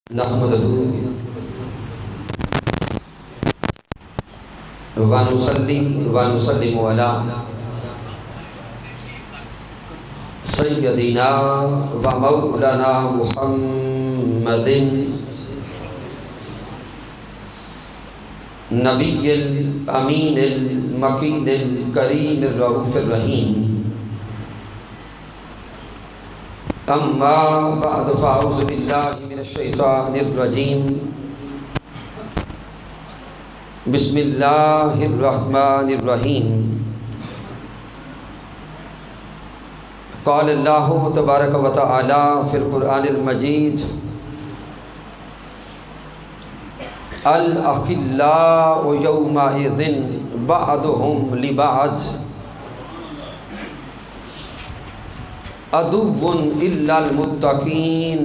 نحمده ونصلي ونسلم على سيدنا ومولانا محمد نبي الأمين المكين الكريم الرؤوف الرحيم. اما بعد فاعوذ باللہ من الشیطان الرجیم. بسم اللہ الرحمن الرحیم. قال اللہ تبارک و تعالی فی القرآن المجید: الاخلاء یومئذ بعضهم لبعض عدو الا المتقین.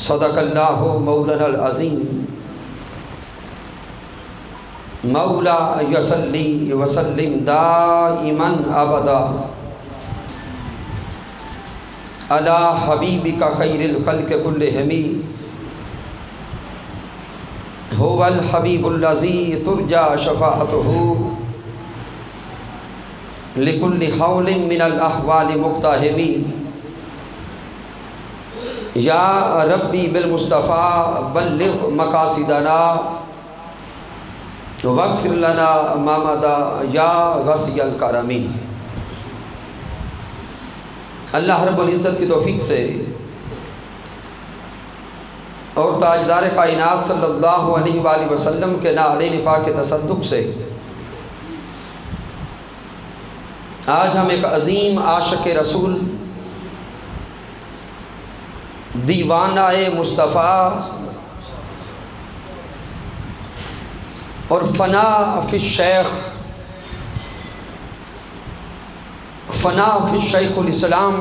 صدق اللہ مولانا العظیم. مولا یصلی وسلم دائما ابدا علی حبیبک خیر الخلق کلہم. هو الحبیب الذی ترجى شفاعته لکل حول من الاحوال مقتحم. یا ربی بالمصطفیٰ بلغ مقاصدنا واغفر لنا ما مضى یا غاصی الکرم. اللہ رب العزت کی توفیق سے اور تاجدار کائنات صلی اللہ علیہ وآلہ وسلم کے نعلین پاک کے تصدق سے آج ہم ایک عظیم عاشق رسول، دیوانہ مصطفیٰ اور فنا فی الشیخ، فنا فی الشیخ الاسلام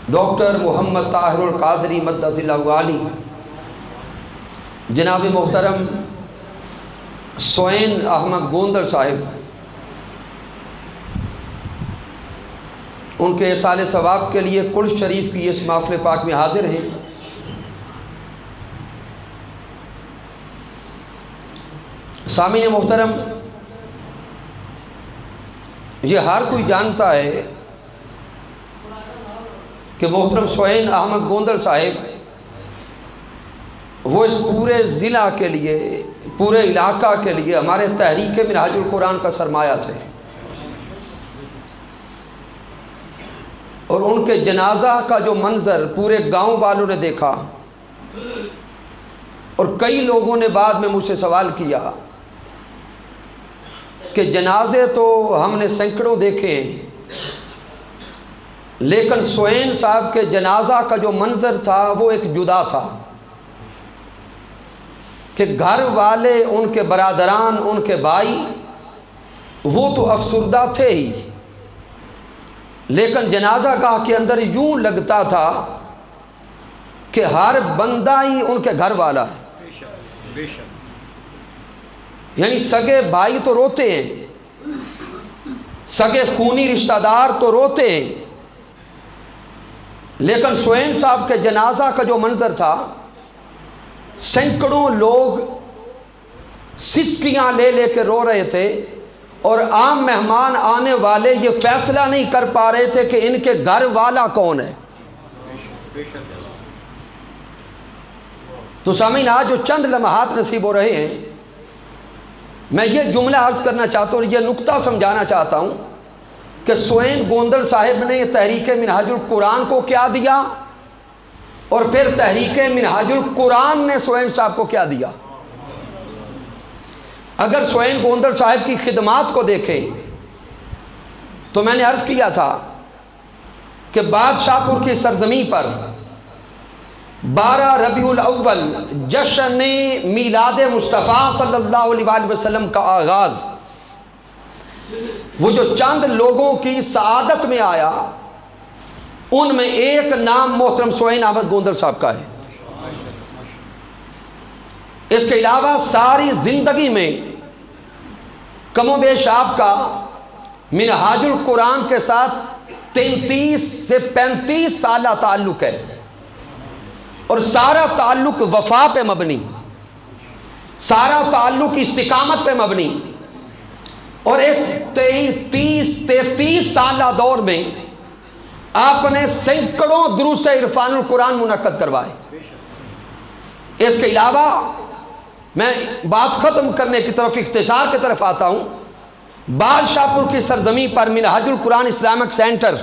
ڈاکٹر محمد طاہر القادری مدث اللہ علی جناب محترم سوین احمد گوندل صاحب، ان کے اصال ثواب کے لیے قدس شریف کی اس محفل پاک میں حاضر ہیں. سامعین محترم، یہ ہر کوئی جانتا ہے کہ محترم سوین احمد گوندل صاحب وہ اس پورے ضلع کے لیے، پورے علاقہ کے لیے ہمارے تحریک منہاج القرآن کا سرمایہ تھے، اور ان کے جنازہ کا جو منظر پورے گاؤں والوں نے دیکھا، اور کئی لوگوں نے بعد میں مجھ سے سوال کیا کہ جنازے تو ہم نے سینکڑوں دیکھے، لیکن سوین صاحب کے جنازہ کا جو منظر تھا وہ ایک جدا تھا کہ گھر والے، ان کے برادران، ان کے بھائی وہ تو افسردہ تھے ہی، لیکن جنازہ گاہ کے اندر یوں لگتا تھا کہ ہر بندہ ہی ان کے گھر والا ہے. یعنی سگے بھائی تو روتے ہیں، سگے خونی رشتہ دار تو روتے ہیں، لیکن سوین صاحب کے جنازہ کا جو منظر تھا، سینکڑوں لوگ سسکیاں لے لے کے رو رہے تھے، اور عام مہمان آنے والے یہ فیصلہ نہیں کر پا رہے تھے کہ ان کے گھر والا کون ہے. تو سامعین، آج جو چند لمحات نصیب ہو رہے ہیں، میں یہ جملہ عرض کرنا چاہتا ہوں اور یہ نقطہ سمجھانا چاہتا ہوں کہ سوین گوندل صاحب نے تحریک منہاج القرآن کو کیا دیا، اور پھر تحریک منہاج القرآن نے سوین صاحب کو کیا دیا. اگر سوین گوندل صاحب کی خدمات کو دیکھیں تو میں نے عرض کیا تھا کہ بادشاہ پور کی سرزمین پر 12 ربیع الاول جشن میلاد مصطفیٰ صلی اللہ علیہ وآلہ وسلم کا آغاز وہ جو چند لوگوں کی سعادت میں آیا، ان میں ایک نام محترم سوین احمد گوندل صاحب کا ہے. اس کے علاوہ ساری زندگی میں کم و بیش آپ کا منہاج القرآن کے ساتھ 33 سے 35 سالہ تعلق ہے. اور سارا تعلق وفا پہ مبنی، سارا تعلق استقامت پہ مبنی. اور اس 33 سالہ دور میں آپ نے سینکڑوں دروس عرفان القرآن منعقد کروائے. اس کے علاوہ میں بات ختم کرنے کی طرف، اختصار کی طرف آتا ہوں. بادشاہ پور کی سرزمین پر منہاج القرآن اسلامک سینٹر،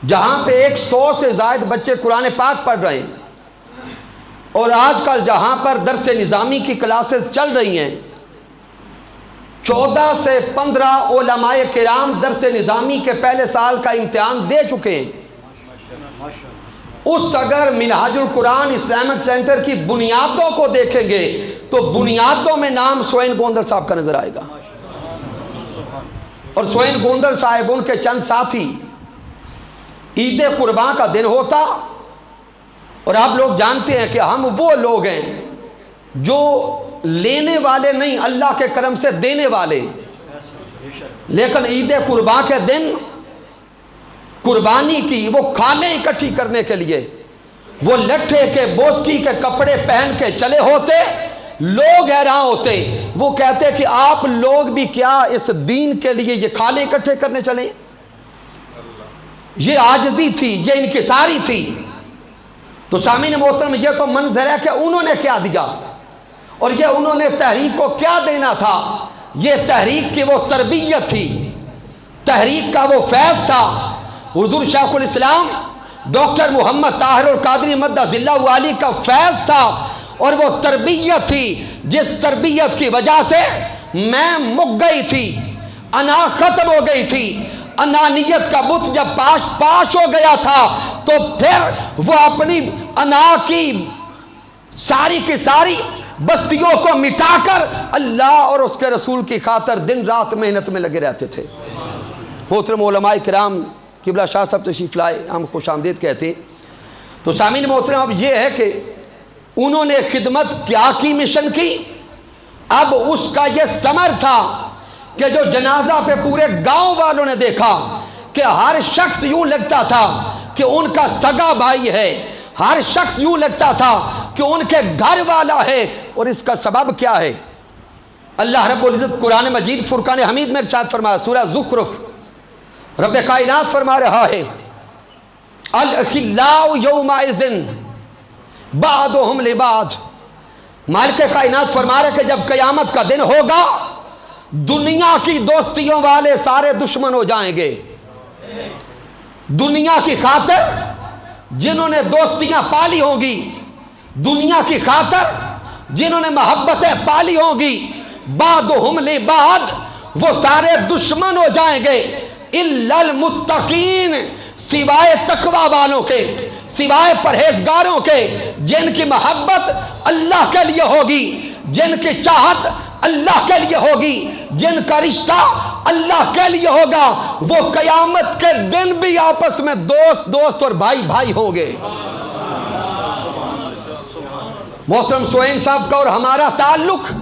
جہاں پہ 100 سے زائد بچے قرآن پاک پڑھ رہے ہیں، اور آج کل جہاں پر درس نظامی کی کلاسز چل رہی ہیں، 14 سے 15 علماء کرام درس نظامی کے پہلے سال کا امتحان دے چکے ہیں. اس اگر منہاج القرآن اسلامک سینٹر کی بنیادوں کو دیکھیں گے تو بنیادوں میں نام سوئین گوندل صاحب کا نظر آئے گا. اور سوئین گوندل صاحب، ان کے چند ساتھی، عید قربان کا دن ہوتا، اور آپ لوگ جانتے ہیں کہ ہم وہ لوگ ہیں جو لینے والے نہیں، اللہ کے کرم سے دینے والے. لیکن عید قربان کے دن قربانی کی وہ کھالیں اکٹھی کرنے کے لیے وہ لٹھے کے بوسکی کے کپڑے پہن کے چلے ہوتے. لوگ حیران ہوتے، وہ کہتے کہ آپ لوگ بھی کیا اس دین کے لیے یہ کھالیں اکٹھے کرنے چلیں؟ یہ عاجزی تھی، یہ انکساری تھی. تو سامعین محترم، یہ تو منظر ہے کہ انہوں نے کیا دیا، اور یہ انہوں نے تحریک کو کیا دینا تھا. یہ تحریک کی وہ تربیت تھی، تحریک کا وہ فیض تھا. حضور شیخ الاسلام ڈاکٹر محمد طاہر القادری مدد اللہ علی کا فیض تھا، اور وہ تربیت تھی جس تربیت کی وجہ سے میں مک گئی تھی، انا ختم ہو گئی تھی. انانیت کا بت جب پاش ہو گیا تھا تو پھر وہ اپنی انا کی ساری بستیوں کو مٹا کر اللہ اور اس کے رسول کی خاطر دن رات محنت میں لگے رہتے تھے. محترم علماء کرام، قبلہ شاہ صاحب تشریف لائے، ہم خوش آمدید کہتے ہیں. تو سامعین محترم، اب یہ ہے کہ انہوں نے خدمت کیا کی، مشن کی. اب اس کا یہ ثمر تھا کہ جو جنازہ پہ پورے گاؤں والوں نے دیکھا کہ ہر شخص یوں لگتا تھا کہ ان کا سگا بھائی ہے، ہر شخص یوں لگتا تھا کہ ان کے گھر والا ہے. اور اس کا سبب کیا ہے؟ اللہ رب العزت قرآن مجید فرقان حمید میں ارشاد فرمایا، سورہ زخرف، رب کائنات فرما رہا ہے، الاخلاء یومئذ بعضهم لبعض. مالک کائنات فرما رہے کہ جب قیامت کا دن ہوگا دنیا کی دوستیوں والے سارے دشمن ہو جائیں گے. دنیا کی خاطر جنہوں نے دوستیاں پالی ہوں گی، دنیا کی خاطر جنہوں نے محبتیں پالی ہوں گی، بعضهم لبعض، وہ سارے دشمن ہو جائیں گے. الا المتقین، سوائے تقوی والوں کے، سوائے پرہیزگاروں کے، جن کی محبت اللہ کے لیے ہوگی، جن کی چاہت اللہ کے لیے ہوگی، جن کا رشتہ اللہ کے لیے ہوگا، وہ قیامت کے دن بھی آپس میں دوست اور بھائی بھائی ہوں گے. محترم سوئین صاحب کا اور ہمارا تعلق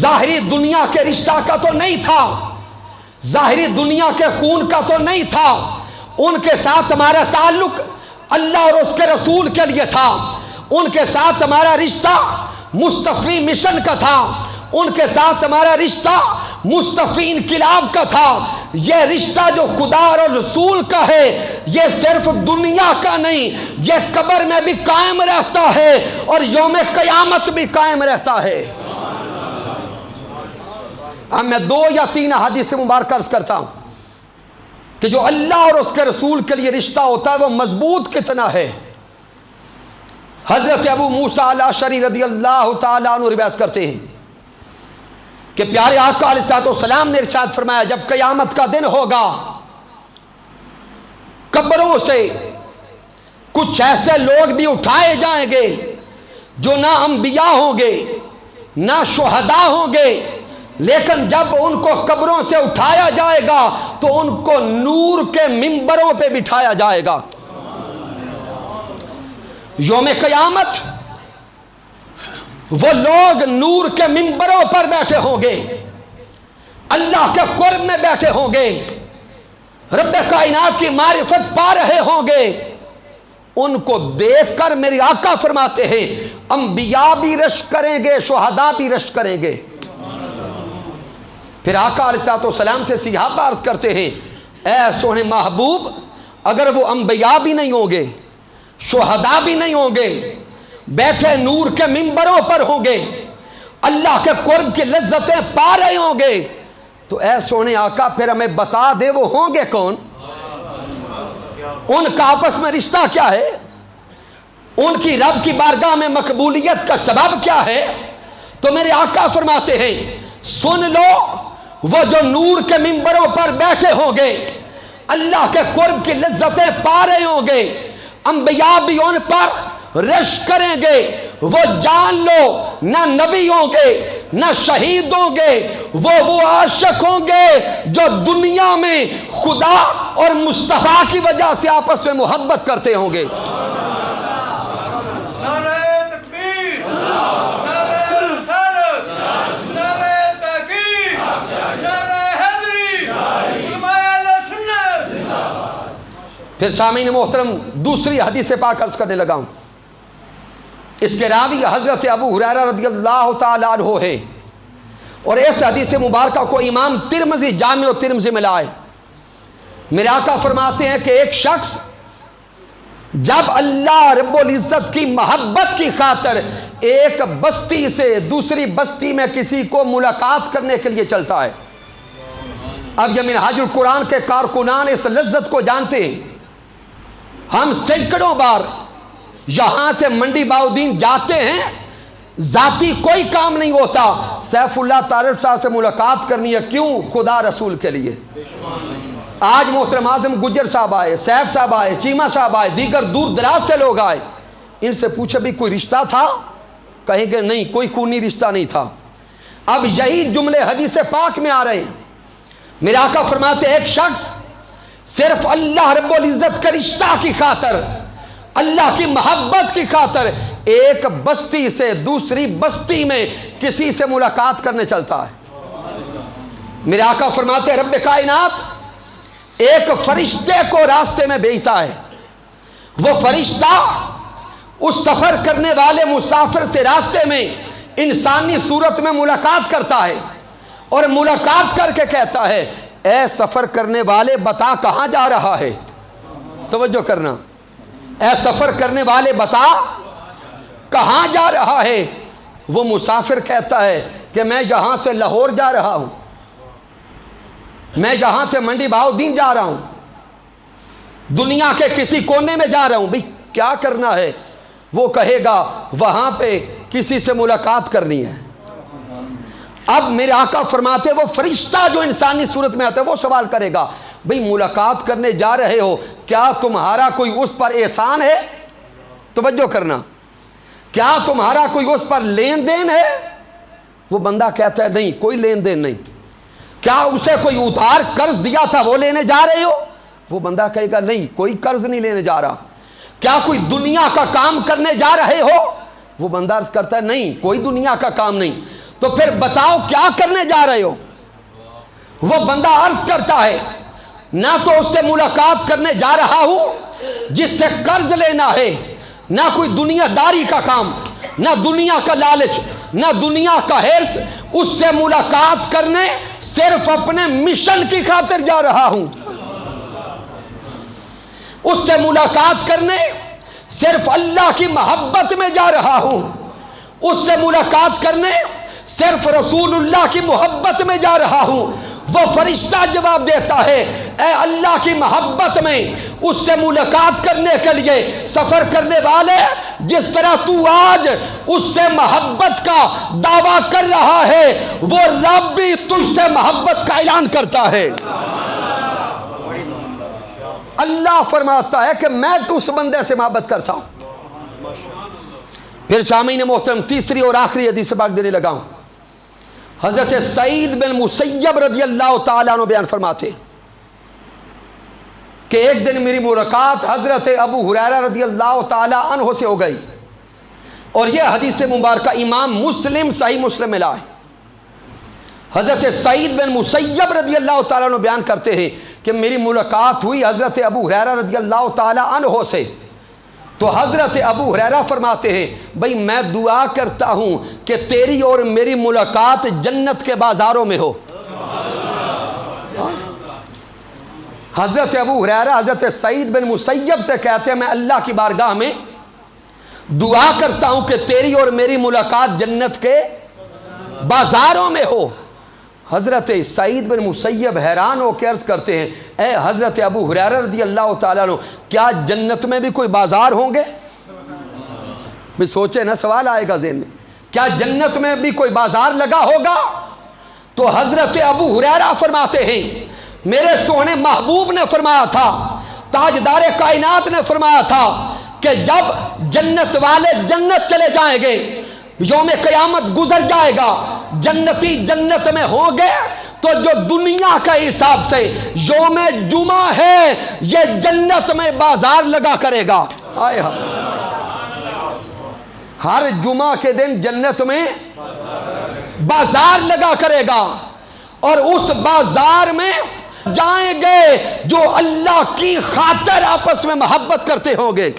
ظاہری دنیا کے رشتہ کا تو نہیں تھا، ظاہری دنیا کے خون کا تو نہیں تھا. ان کے ساتھ ہمارا تعلق اللہ اور اس کے رسول کے لیے تھا. ان کے ساتھ ہمارا رشتہ مصطفی مشن کا تھا. ان کے ساتھ ہمارا رشتہ مصطفی انقلاب کا تھا. یہ رشتہ جو خدا اور رسول کا ہے یہ صرف دنیا کا نہیں، یہ قبر میں بھی قائم رہتا ہے اور یوم قیامت بھی قائم رہتا ہے. اب میں 2 یا 3 احادیث مبارکہ عرض کرتا ہوں کہ جو اللہ اور اس کے رسول کے لیے رشتہ ہوتا ہے وہ مضبوط کتنا ہے. حضرت ابو موسیٰ الاشعری رضی اللہ تعالیٰ عنہ روایت کرتے ہیں کہ پیارے آقا علیہ السلام نے ارشاد فرمایا، جب قیامت کا دن ہوگا قبروں سے کچھ ایسے لوگ بھی اٹھائے جائیں گے جو نہ انبیاء ہوں گے نہ شہداء ہوں گے، لیکن جب ان کو قبروں سے اٹھایا جائے گا تو ان کو نور کے منبروں پہ بٹھایا جائے گا. یوم قیامت وہ لوگ نور کے منبروں پر بیٹھے ہوں گے، اللہ کے قرب میں بیٹھے ہوں گے، رب کائنات کی معرفت پا رہے ہوں گے. ان کو دیکھ کر میرے آقا فرماتے ہیں انبیاء بھی رشک کریں گے، شہداء بھی رشک کریں گے۔ پھر آقا علیہ السلام سے صحابہ عرض کرتے ہیں اے سونے محبوب، اگر وہ انبیاء بھی نہیں ہوں گے، شہداء بھی نہیں ہوں گے، بیٹھے نور کے منبروں پر ہوں گے، اللہ کے قرب کی لذتیں پا رہے ہوں گے، تو اے سونے آقا پھر ہمیں بتا دے وہ ہوں گے کون؟ ان کا آپس میں رشتہ کیا ہے؟ ان کی رب کی بارگاہ میں مقبولیت کا سبب کیا ہے؟ تو میرے آقا فرماتے ہیں سن لو، وہ جو نور کے منبروں پر بیٹھے ہوں گے، اللہ کے قرب کی لذتیں پا رہے ہوں گے، انبیاء بھی ان پر رشک کریں گے، وہ جان لو نہ نبی ہوں گے نہ شہید ہوں گے، وہ عاشق ہوں گے جو دنیا میں خدا اور مصطفیٰ کی وجہ سے آپس میں محبت کرتے ہوں گے۔ پھر سامعین محترم دوسری حدیث پاک عرض کرنے لگا ہوں، اس کے راوی حضرت ابو ہریرہ رضی اللہ تعالیٰ عنہ ہے، اور اس حدیث مبارکہ کو امام ترمذی جامع ترمذی میں لائے۔ میرے آقا فرماتے ہیں کہ ایک شخص جب اللہ رب العزت کی محبت کی خاطر ایک بستی سے دوسری بستی میں کسی کو ملاقات کرنے کے لیے چلتا ہے، اب یہ منہاج القرآن کے کارکنان اس لذت کو جانتے ہیں، ہم سینکڑوں بار یہاں سے منڈی باؤدین جاتے ہیں، ذاتی کوئی کام نہیں ہوتا، سیف اللہ طارق صاحب سے ملاقات کرنی ہے، کیوں؟ خدا رسول کے لیے۔ آج محترم اعظم گجر صاحب آئے، سیف صاحب آئے، چیمہ صاحب آئے، دیگر دور دراز سے لوگ آئے، ان سے پوچھے بھی کوئی رشتہ تھا؟ کہیں گے نہیں، کوئی خونی رشتہ نہیں تھا۔ اب یہی جملے حدیث پاک میں آ رہے ہیں۔ میرے آقا فرماتے ایک شخص صرف اللہ رب العزت کے رشتہ کی خاطر، اللہ کی محبت کی خاطر ایک بستی سے دوسری بستی میں کسی سے ملاقات کرنے چلتا ہے۔ میرے آقا فرماتے ہیں رب کائنات ایک فرشتے کو راستے میں بھیجتا ہے، وہ فرشتہ اس سفر کرنے والے مسافر سے راستے میں انسانی صورت میں ملاقات کرتا ہے، اور ملاقات کر کے کہتا ہے اے سفر کرنے والے بتا کہاں جا رہا ہے؟ توجہ کرنا، اے سفر کرنے والے بتا کہاں جا رہا ہے؟ وہ مسافر کہتا ہے کہ میں یہاں سے لاہور جا رہا ہوں، میں یہاں سے منڈی باؤدین جا رہا ہوں، دنیا کے کسی کونے میں جا رہا ہوں۔ بھئی کیا کرنا ہے؟ وہ کہے گا وہاں پہ کسی سے ملاقات کرنی ہے۔ اب میرے آقا فرماتے وہ فرشتہ جو انسانی صورت میں آتا ہے وہ سوال کرے گا بھئی ملاقات کرنے جا رہے ہو، کیا تمہارا کوئی اس پر احسان ہے؟ توجہ کرنا، کیا تمہارا کوئی اس پر لین دین ہے؟ وہ بندہ کہتا ہے نہیں، کوئی لین دین نہیں۔ کیا اسے کوئی ادھار قرض دیا تھا وہ لینے جا رہے ہو؟ وہ بندہ کہے گا نہیں، کوئی قرض نہیں لینے جا رہا۔ کیا کوئی دنیا کا کام کرنے جا رہے ہو؟ وہ بندہ عرض کرتا ہے نہیں، کوئی دنیا کا کام نہیں۔ تو پھر بتاؤ کیا کرنے جا رہے ہو؟ وہ بندہ عرض کرتا ہے نہ تو اس سے ملاقات کرنے جا رہا ہوں جس سے قرض لینا ہے، نہ کوئی دنیا داری کا کام، نہ دنیا کا لالچ، نہ دنیا کا حرص، اس سے ملاقات کرنے صرف اپنے مشن کی خاطر جا رہا ہوں، اس سے ملاقات کرنے صرف اللہ کی محبت میں جا رہا ہوں، اس سے ملاقات کرنے صرف رسول اللہ کی محبت میں جا رہا ہوں۔ وہ فرشتہ جواب دیتا ہے اے اللہ کی محبت میں اس سے ملاقات کرنے کے لیے سفر کرنے والے، جس طرح تو آج اس سے محبت کا دعویٰ کر رہا ہے، وہ رب بھی تجھ سے محبت کا اعلان کرتا ہے۔ اللہ فرماتا ہے کہ میں تو اس بندے سے محبت کرتا ہوں۔ پھر سامعین محترم تیسری اور آخری حدیث پاک دینے لگا ہوں۔ حضرت سعید بن مسیب رضی اللہ تعالیٰ عنہ بیان فرماتے کہ ایک دن میری ملاقات حضرت ابو ہریرہ رضی اللہ تعالیٰ عنہ سے ہو گئی، اور یہ حدیث مبارکہ امام مسلم صحیح مسلم میں لائے۔ حضرت سعید بن مسیب رضی اللہ تعالیٰ عنہ بیان کرتے ہیں کہ میری ملاقات ہوئی حضرت ابو ہریرہ رضی اللہ تعالیٰ عنہ سے، تو حضرت ابو ہریرہ فرماتے ہیں بھئی میں دعا کرتا ہوں کہ تیری اور میری ملاقات جنت کے بازاروں میں ہو۔ حضرت ابو ہریرہ حضرت سعید بن مسیب سے کہتے ہیں میں اللہ کی بارگاہ میں دعا کرتا ہوں کہ تیری اور میری ملاقات جنت کے بازاروں میں ہو۔ حضرت سعید بن مسیب حیران ہو کے عرض کرتے ہیں اے حضرت ابو ہریرہ رضی اللہ تعالیٰ عنہ، کیا جنت میں بھی کوئی بازار ہوں گے؟ بھی سوچے نا، سوال آئے گا ذہن میں، کیا جنت میں بھی کوئی بازار لگا ہوگا؟ تو حضرت ابو ہریرہ فرماتے ہیں میرے سونے محبوب نے فرمایا تھا، تاجدار کائنات نے فرمایا تھا کہ جب جنت والے جنت چلے جائیں گے، یوم قیامت گزر جائے گا، جنتی جنت میں ہوں گے، تو جو دنیا کا حساب سے یوم جمعہ ہے یہ جنت میں بازار لگا کرے گا۔ آئے ہر جمعہ کے دن جنت میں بازار لگا کرے گا، اور اس بازار میں جائیں گے جو اللہ کی خاطر آپس میں محبت کرتے ہوں گے۔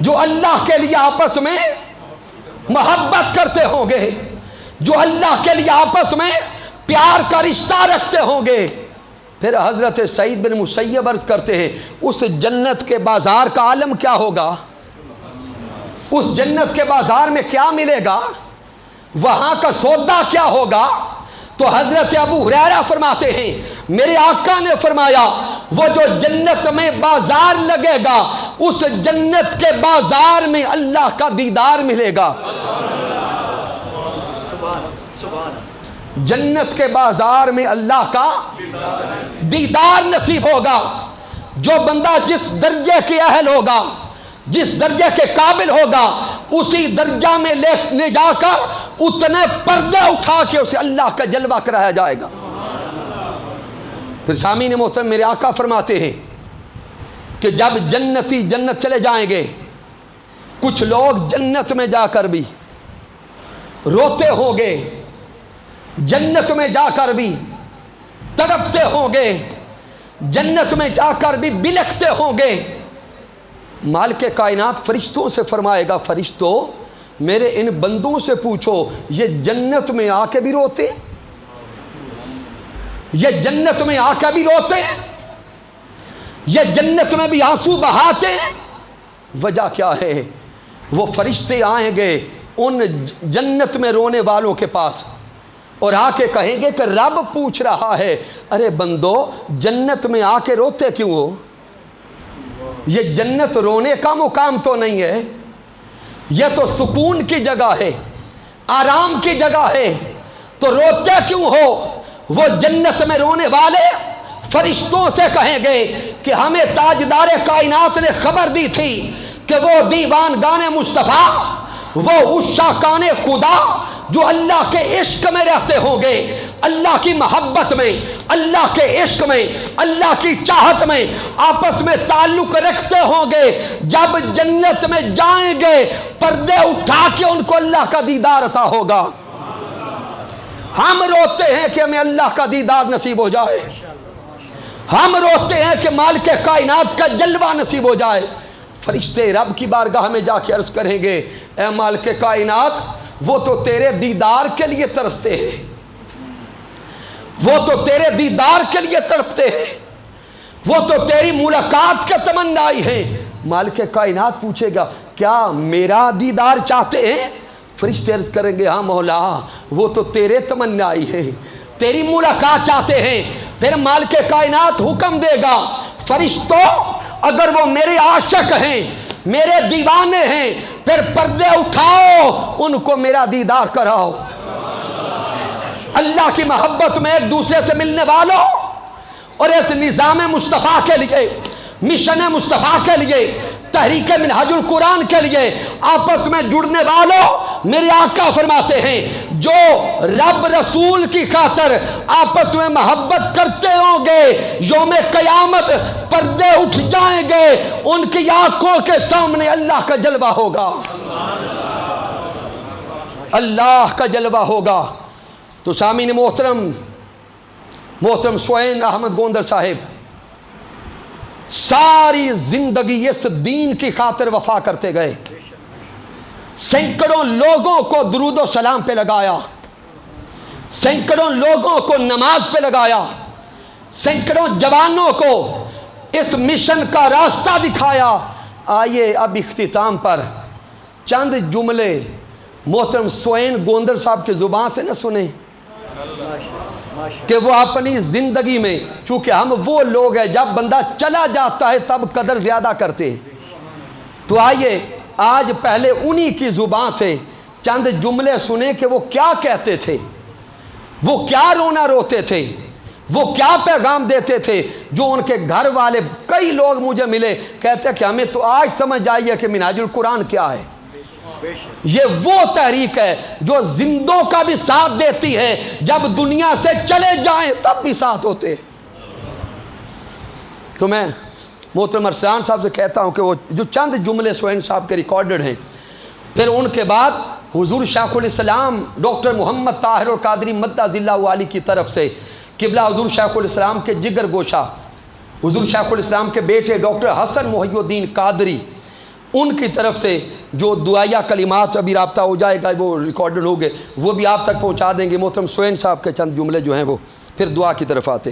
جو اللہ کے لیے آپس میں محبت کرتے ہوں گے، جو اللہ کے لیے آپس میں پیار کا رشتہ رکھتے ہوں گے۔ پھر حضرت سعید بن مسیب عرض کرتے ہیں اس جنت کے بازار کا عالم کیا ہوگا؟ اس جنت کے بازار میں کیا ملے گا؟ وہاں کا سودا کیا ہوگا؟ تو حضرت ابو ہریرہ فرماتے ہیں میرے آقا نے فرمایا وہ جو جنت میں بازار لگے گا اس جنت کے بازار میں اللہ کا دیدار ملے گا۔ جنت کے بازار میں اللہ کا دیدار نصیب ہوگا۔ جو بندہ جس درجے کے اہل ہوگا، جس درجے کے قابل ہوگا، اسی درجہ میں لے جا کر اتنے پردے اٹھا کے اسے اللہ کا جلوہ کرایا جائے گا۔ پھر سامعین محترم میرے آقا فرماتے ہیں کہ جب جنتی جنت چلے جائیں گے، کچھ لوگ جنت میں جا کر بھی روتے ہوں گے، جنت میں جا کر بھی تڑپتے ہوں گے، جنت میں جا کر بھی بلکتے ہوں گے۔ مالک کائنات فرشتوں سے فرمائے گا فرشتوں میرے ان بندوں سے پوچھو یہ جنت میں آ کے بھی روتے ہیں؟ یہ جنت میں آ کے بھی روتے ہیں؟ یہ جنت میں بھی آنسو بہاتے ہیں؟ وجہ کیا ہے؟ وہ فرشتے آئیں گے ان جنت میں رونے والوں کے پاس اور آ کے کہیں گے کہ رب پوچھ رہا ہے ارے بندو جنت میں آ کے روتے کیوں ہو؟ یہ جنت رونے کا مقام تو نہیں ہے، یہ تو سکون کی جگہ ہے، آرام کی جگہ ہے، تو روتے کیوں ہو؟ وہ جنت میں رونے والے فرشتوں سے کہیں گے کہ ہمیں تاجدار کائنات نے خبر دی تھی کہ وہ دیوان گانے مصطفیٰ، وہ عشاقان خدا جو اللہ کے عشق میں رہتے ہوں گے، اللہ کی محبت میں، اللہ کے عشق میں، اللہ کی چاہت میں آپس میں تعلق رکھتے ہوں گے، جب جنت میں جائیں گے پردے اٹھا کے ان کو اللہ کا دیدار عطا ہوگا۔ ہم روتے ہیں کہ ہمیں اللہ کا دیدار نصیب ہو جائے، ہم روتے ہیں کہ مالک کائنات کا جلوہ نصیب ہو جائے۔ فرشتے رب کی بارگاہ میں جا کے عرض کریں گے اے مالک کائنات وہ تو تیرے دیدار کے لیے ترستے ہیں، وہ تو تیرے دیدار کے لیے تڑپتے ہیں، وہ تو تیری ملاقات کے تمنائی ہیں۔ مالک کائنات پوچھے گا کیا میرا دیدار چاہتے ہیں؟ فرشتے عرض کریں گے ہاں مولا وہ تو تیرے تمنائی ہے، تیری ملاقات چاہتے ہیں۔ پھر مالک کائنات حکم دے گا فرشتوں اگر وہ میرے عاشق ہیں، میرے دیوانے ہیں، پھر پردے اٹھاؤ ان کو میرا دیدار کراؤ۔ اللہ کی محبت میں ایک دوسرے سے ملنے والوں اور اس نظام مصطفیٰ کے لیے، مشن مصطفیٰ کے لیے، تحریک منہاج القرآن کے لیے آپس میں جڑنے والوں، میرے آقا فرماتے ہیں جو رب رسول کی خاطر آپس میں محبت کرتے ہوں گے یوم قیامت پردے اٹھ جائیں گے، ان کی آنکھوں کے سامنے اللہ کا جلوہ ہوگا، اللہ کا جلوہ ہوگا۔ تو سامعین محترم سوئین احمد گوندر صاحب ساری زندگی اس دین کی خاطر وفا کرتے گئے، سینکڑوں لوگوں کو درود و سلام پہ لگایا، سینکڑوں لوگوں کو نماز پہ لگایا، سینکڑوں جوانوں کو اس مشن کا راستہ دکھایا۔ آئیے اب اختتام پر چند جملے محترم سوین گوندر صاحب کی زبان سے نہ سنیں کہ وہ اپنی زندگی میں، چونکہ ہم وہ لوگ ہیں جب بندہ چلا جاتا ہے تب قدر زیادہ کرتے ہیں، تو آئیے آج پہلے انہی کی زبان سے چند جملے سنیں کہ وہ کیا کہتے تھے، وہ کیا رونا روتے تھے، وہ کیا پیغام دیتے تھے، جو ان کے گھر والے کئی لوگ مجھے ملے کہتے کہ ہمیں تو آج سمجھ آئی ہے کہ منہاج القرآن کیا ہے۔ یہ وہ تحریک ہے جو زندوں کا بھی ساتھ دیتی ہے، جب دنیا سے چلے جائیں تب بھی ساتھ ہوتے۔ تو میں محترم ارسلان صاحب سے کہتا ہوں کہ وہ جو چند جملے سوین صاحب کے ریکارڈڈ ہیں، پھر ان کے بعد حضور شیخ الاسلام ڈاکٹر محمد طاہر القادری مدہ ذلہ علی کی طرف سے قبلہ حضور شیخ الاسلام کے جگر گوشہ حضور شیخ الاسلام کے بیٹے ڈاکٹر حسن محی الدین قادری، ان کی طرف سے جو دعائیہ کلمات ابھی رابطہ ہو جائے گا، وہ ریکارڈڈ ہو گئے، وہ بھی آپ تک پہنچا دیں گے۔ محترم سوین صاحب کے چند جملے جو ہیں وہ پھر دعا کی طرف آتے۔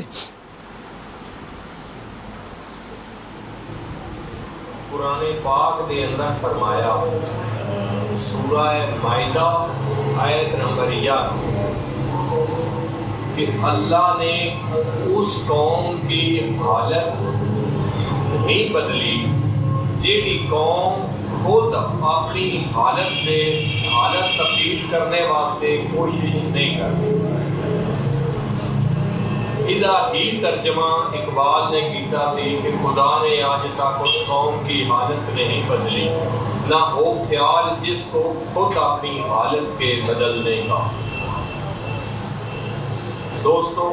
قرآن پاک دے اندر فرمایا، سورہ مائدہ آیت نمبر 11، کہ اللہ نے اس قوم کی حالت نہیں بدلی جیڑی قوم خود اپنی حالت تبدیل کرنے واسطے کوشش نہیں کرتی۔ ادا ہی ترجمہ اقبال نے کیتا سی کہ خدا نے آج تک اس قوم کی حالت نہیں بدلی، نہ ہو خیال جس کو خود اپنی حالت کے بدلنے کا۔ دوستو،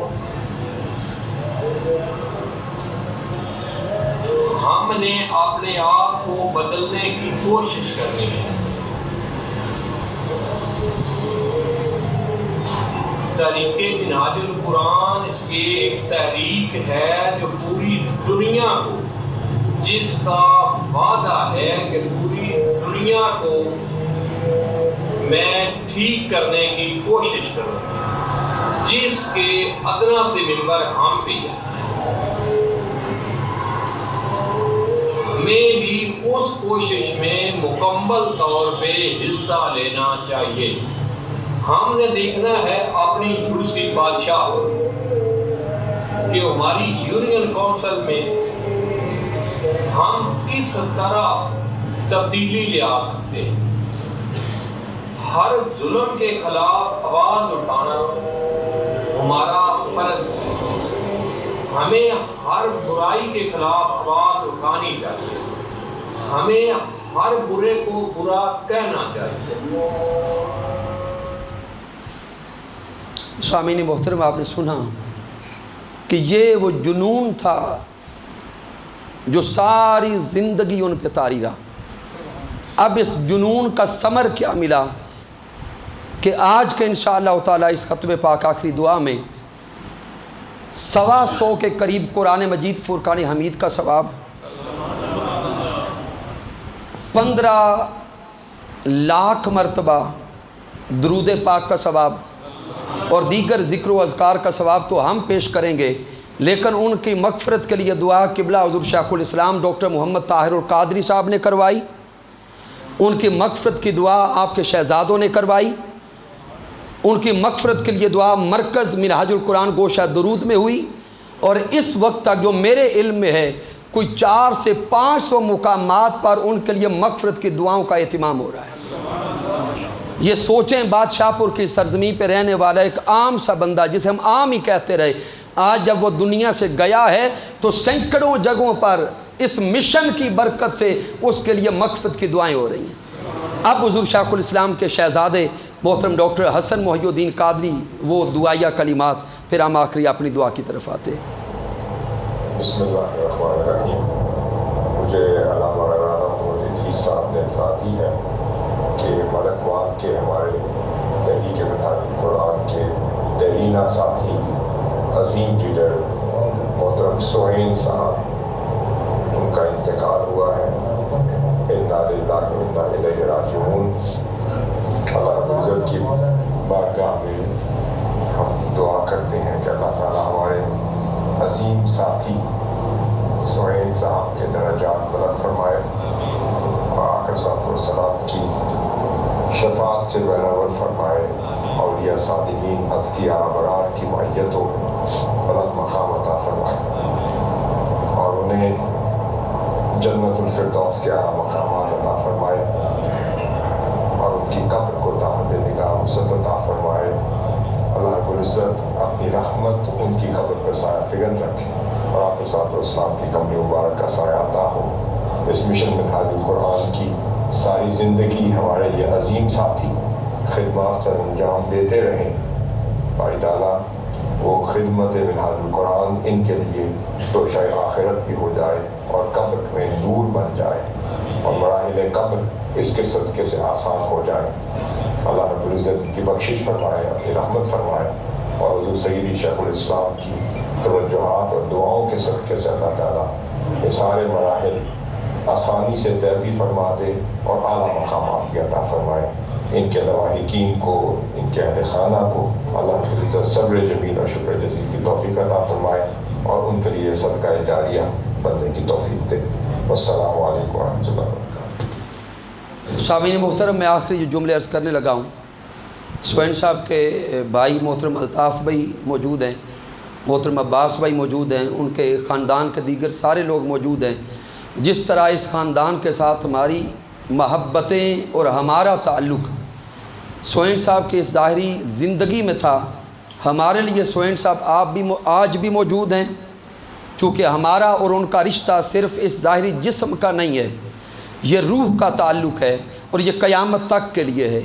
ہم نے اپنے آپ کو بدلنے کی کوشش کرنی ہے۔ تحریک منہاج القرآن ایک تحریک ہے جو پوری دنیا کو، جس کا وعدہ ہے کہ پوری دنیا کو میں ٹھیک کرنے کی کوشش کروں، جس کے ادنا سے منبر ہم بھی ہیں۔ ہمیں بھی اس کوشش میں مکمل طور پہ حصہ لینا چاہیے۔ ہم نے دیکھنا ہے اپنی جھوسی بادشاہ کہ ہماری یونین کونسل میں ہم کس طرح تبدیلی لے آ سکتے ہیں۔ ہر ظلم کے خلاف آواز اٹھانا ہمارا فرض ہے۔ ہمیں ہر برائی کے خلاف آواز اٹھانی چاہیے، ہمیں ہر برے کو برا کہنا چاہیے۔ سامعین محترم، آپ نے سنا کہ یہ وہ جنون تھا جو ساری زندگی ان پہ طاری رہا۔ اب اس جنون کا ثمر کیا ملا کہ آج کے انشاءاللہ تعالیٰ اس ختم پاک آخری دعا میں 125 کے قریب قرآن مجید فرقان حمید کا ثواب، 15 لاکھ مرتبہ درود پاک کا ثواب اور دیگر ذکر و اذکار کا ثواب تو ہم پیش کریں گے، لیکن ان کی مغفرت کے لیے دعا قبلہ حضور شیخ الاسلام ڈاکٹر محمد طاہر القادری صاحب نے کروائی، ان کی مغفرت کی دعا آپ کے شہزادوں نے کروائی، ان کی مغفرت کے لیے دعا مرکز منہاج القرآن گوشہ درود میں ہوئی، اور اس وقت تک جو میرے علم میں ہے کوئی 400 سے 500 مقامات پر ان کے لیے مغفرت کی دعاؤں کا اہتمام ہو رہا ہے۔ یہ سوچیں، بادشاہ پور کی سرزمین پہ رہنے والا ایک عام سا بندہ جسے ہم عام ہی کہتے رہے، آج جب وہ دنیا سے گیا ہے تو سینکڑوں جگہوں پر اس مشن کی برکت سے اس کے لیے مغفرت کی دعائیں ہو رہی ہیں۔ اب حضور شیخ الاسلام کے شہزادے محترم ڈاکٹر حسن محی الدین قادری وہ دعائیہ کلمات، پھر ہم آخری اپنی دعا کی طرف آتے ہیں۔ بسم اللہ الرحمن الرحیم۔ مجھے علامہ رانا محمد ادریس صاحب نے اطلاع دی ہے کہ ملک وان کے ہمارے تحریک منہاج القرآن کے دہینہ ساتھی عظیم لیڈر محترم سہیل صاحب انتقال ہوا ہے، انا للہ و انا الیہ راجعون۔ اللہ رب العزت کی بارگاہ میں ہم دعا کرتے ہیں کہ اللہ تعالیٰ ہمارے عظیم ساتھی سہیل صاحب کے درجات بلند فرمائے اور آقا صاحب والسلام کی شفاعت سے بہرور فرمائے، اولیاء صالحین اتقیاء ابرار کی معیتوں میں بلند مقام عطا فرمائے اور انہیں جنت الفردوس کے اعلیٰ مقامات عطا فرمائے اور ان کی قبر کو تحت نگاہ وسعت عطا فرمائے۔ اللہ رب العزت اپنی رحمت ان کی قبر پر سایہ فگن رکھے اور آقا صاحب والسلام کی قبر مبارک کا سایہ عطا ہو۔ اس مشن منہاج القرآن کی ساری زندگی ہمارے یہ عظیم ساتھی خدمات سر انجام دیتے رہیں۔ باری تعالیٰ وہ خدمت منہاج القرآن ان کے لیے توشہ آخرت بھی ہو جائے اور قبر میں نور بن جائے اور مراحل قبر اس کے صدقے سے آسان ہو جائے۔ اللہ رب العزت کی بخشش فرمائے، اپنی رحمت فرمائے اور حضور سیدی شیخ الاسلام کی توجہات اور دعاؤں کے صدقے سے اللہ تعالیٰ یہ سارے مراحل آسانی سے طے بھی فرما دے اور اعلیٰ مقامات بھی عطا فرمائے۔ ان کے لواحقین کو، ان کے اہل خانہ کو اللہ رب العزت صبر جمیل اور شکر جزیل کی توفیق عطا فرمائے اور ان کے لیے صدقہ جاریہ بننے کی توفیق دے۔ والسلام علیکم ورحمۃ اللہ وبرکاتہ۔ سامعین محترم، میں آخری جو جملے عرض کرنے لگا ہوں، سہیل صاحب کے بھائی محترم الطاف بھائی موجود ہیں، محترم عباس بھائی موجود ہیں، ان کے خاندان کے دیگر سارے لوگ موجود ہیں۔ جس طرح اس خاندان کے ساتھ ہماری محبتیں اور ہمارا تعلق سہیل صاحب کی اس ظاہری زندگی میں تھا، ہمارے لیے سہیل صاحب آج بھی موجود ہیں، چونکہ ہمارا اور ان کا رشتہ صرف اس ظاہری جسم کا نہیں ہے، یہ روح کا تعلق ہے اور یہ قیامت تک کے لیے ہے۔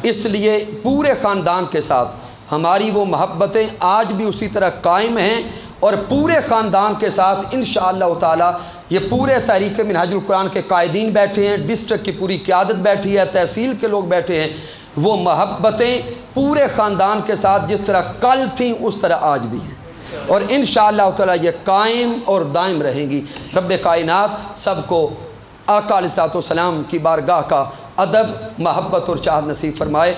اس لیے پورے خاندان کے ساتھ ہماری وہ محبتیں آج بھی اسی طرح قائم ہیں اور پورے خاندان کے ساتھ انشاءاللہ تعالی یہ پورے تحریک منہاج القرآن کے قائدین بیٹھے ہیں، ڈسٹرکٹ کی پوری قیادت بیٹھی ہے، تحصیل کے لوگ بیٹھے ہیں، وہ محبتیں پورے خاندان کے ساتھ جس طرح کل تھیں اس طرح آج بھی ہیں اور انشاءاللہ تعالی یہ قائم اور دائم رہیں گی۔ رب کائنات سب کو آقا علیہ الصلوۃ والسلام کی بارگاہ کا ادب، محبت اور چاہت نصیب فرمائے۔